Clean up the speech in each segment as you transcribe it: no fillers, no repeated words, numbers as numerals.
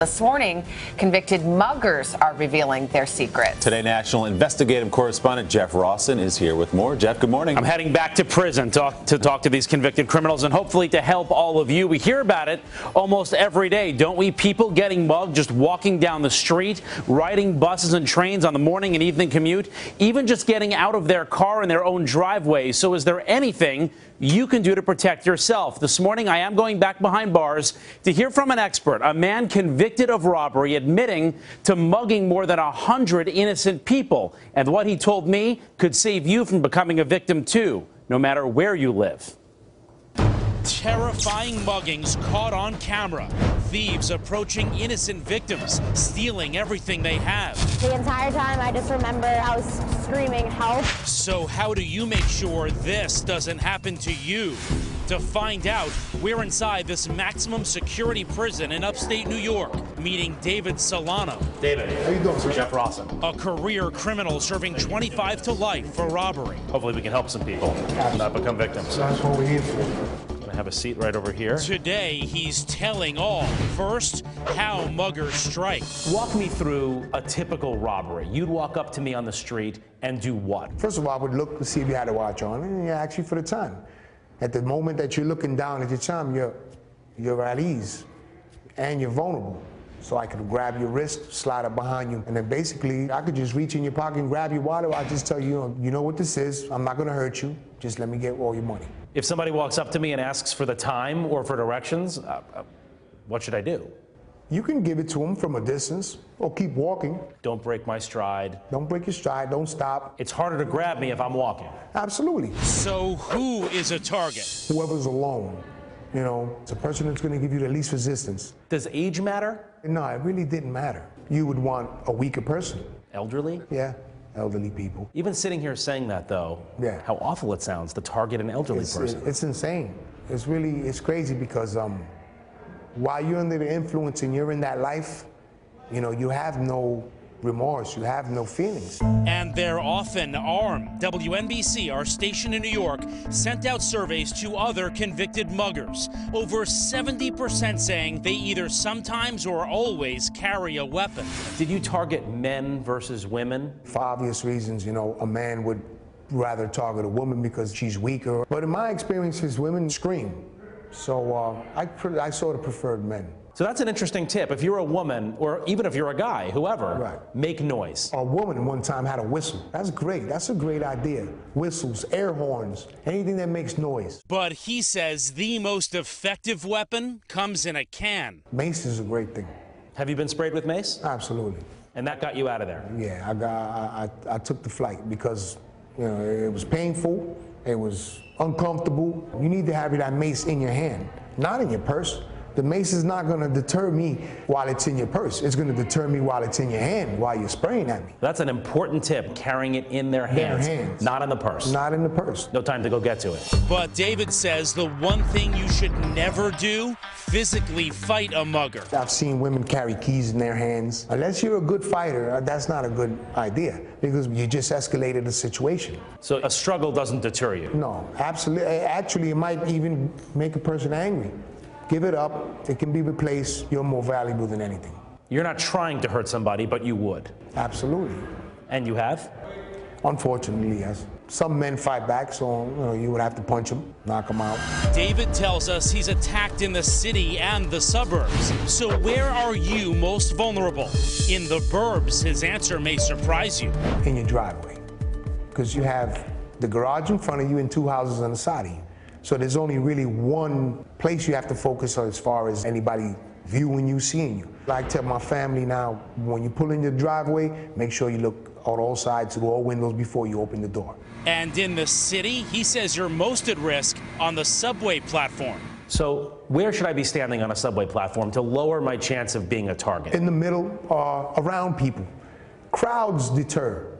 This morning, convicted muggers are revealing their secrets. Today, national investigative correspondent Jeff Rossen is here with more. Jeff, good morning. I'm heading back to prison to talk to these convicted criminals and hopefully to help all of you. We hear about it almost every day, don't we? People getting mugged just walking down the street, riding buses and trains on the morning and evening commute, even just getting out of their car in their own driveway. So is there anything you can do to protect yourself? This morning, I am going back behind bars to hear from an expert, a man convicted of robbery, admitting to mugging more than 100 innocent people. And what he told me could save you from becoming a victim too, no matter where you live. Terrifying muggings caught on camera. Thieves approaching innocent victims, stealing everything they have. The entire time, I just remember I was screaming, help. So how do you make sure this doesn't happen to you? To find out, we're inside this maximum security prison in upstate New York, meeting David Solano. David, how you doing, sir? Jeff Rossen. A career criminal serving 25 to life for robbery. Hopefully we can help some people not become victims. That's what we're here for. Have a seat right over here. Today, he's telling all. First, how muggers strike. Walk me through a typical robbery. You'd walk up to me on the street and do what? First of all, I would look to see if you had a watch on, and ask you for the time. At the moment that you're looking down at your time, you're at ease, and you're vulnerable. So I could grab your wrist, slide up behind you, and then basically I could just reach in your pocket and grab your wallet. I'll just tell you, you know what this is. I'm not going to hurt you. Just let me get all your money. If somebody walks up to me and asks for the time or for directions, what should I do? You can give it to them from a distance or keep walking. Don't break my stride. Don't break your stride. Don't stop. It's harder to grab me if I'm walking. Absolutely. So who is a target? Whoever's alone. You know, it's a person that's going to give you the least resistance. Does age matter? No, it really didn't matter. You would want a weaker person. Elderly? Yeah, elderly people. Even sitting here saying that, though, yeah, how awful it sounds to target an elderly person. It's insane. It's crazy because while you're under the influence and you're in that life, you know, you have no remorse, you have no feelings. And they're often armed. WNBC, our station in New York, sent out surveys to other convicted muggers. Over 70% saying they either sometimes or always carry a weapon. Did you target men versus women? For obvious reasons, you know, a man would rather target a woman because she's weaker. But in my experiences, women scream. So I sort of preferred men. So that's an interesting tip. If you're a woman, or even if you're a guy, whoever, right, make noise. A woman one time had a whistle. That's great. That's a great idea. Whistles, air horns, anything that makes noise. But he says the most effective weapon comes in a can. Mace is a great thing. Have you been sprayed with mace? Absolutely. And that got you out of there? Yeah, I took the flight because, you know, it was painful, it was uncomfortable. You need to have that mace in your hand, not in your purse. The mace is not going to deter me while it's in your purse. It's going to deter me while it's in your hand, while you're spraying at me. That's an important tip, carrying it in their hands, not in the purse. Not in the purse. No time to go get to it. But David says the one thing you should never do, physically fight a mugger. I've seen women carry keys in their hands. Unless you're a good fighter, that's not a good idea because you just escalated the situation. So a struggle doesn't deter you? No, absolutely. Actually, it might even make a person angry. Give it up. It can be replaced. You're more valuable than anything. You're not trying to hurt somebody, but you would. Absolutely. And you have? Unfortunately, yes. Some men fight back, so you would have to punch them, knock them out. David tells us he's attacked in the city and the suburbs. So where are you most vulnerable? In the burbs, his answer may surprise you. In your driveway. Because you have the garage in front of you and two houses on the side of you. So there's only really one place you have to focus on as far as anybody viewing you, seeing you. I tell my family now, when you pull in your driveway, make sure you look on all sides to all windows before you open the door. And in the city, he says you're most at risk on the subway platform. So where should I be standing on a subway platform to lower my chance of being a target? In the middle, around people. Crowds deter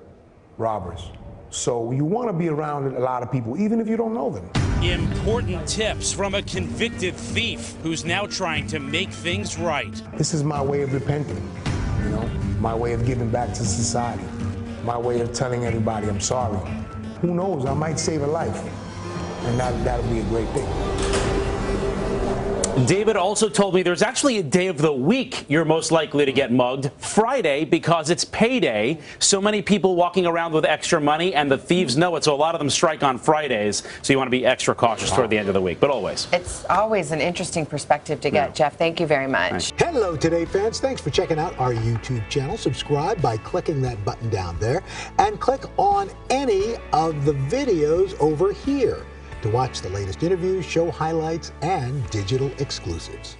robbers. So you want to be around a lot of people, even if you don't know them. Important tips from a convicted thief who's now trying to make things right. This is my way of repenting, you know, my way of giving back to society, my way of telling everybody I'm sorry. Who knows, I might save a life, and that'll be a great thing. David also told me there's actually a day of the week you're most likely to get mugged, Friday, because it's payday. So many people walking around with extra money, and the thieves know it, so a lot of them strike on Fridays. So you want to be extra cautious toward the end of the week, but always. It's always an interesting perspective to get, Jeff. Thank you very much. Hello, Today fans. Thanks for checking out our YouTube channel. Subscribe by clicking that button down there and click on any of the videos over here to watch the latest interviews, show highlights, and digital exclusives.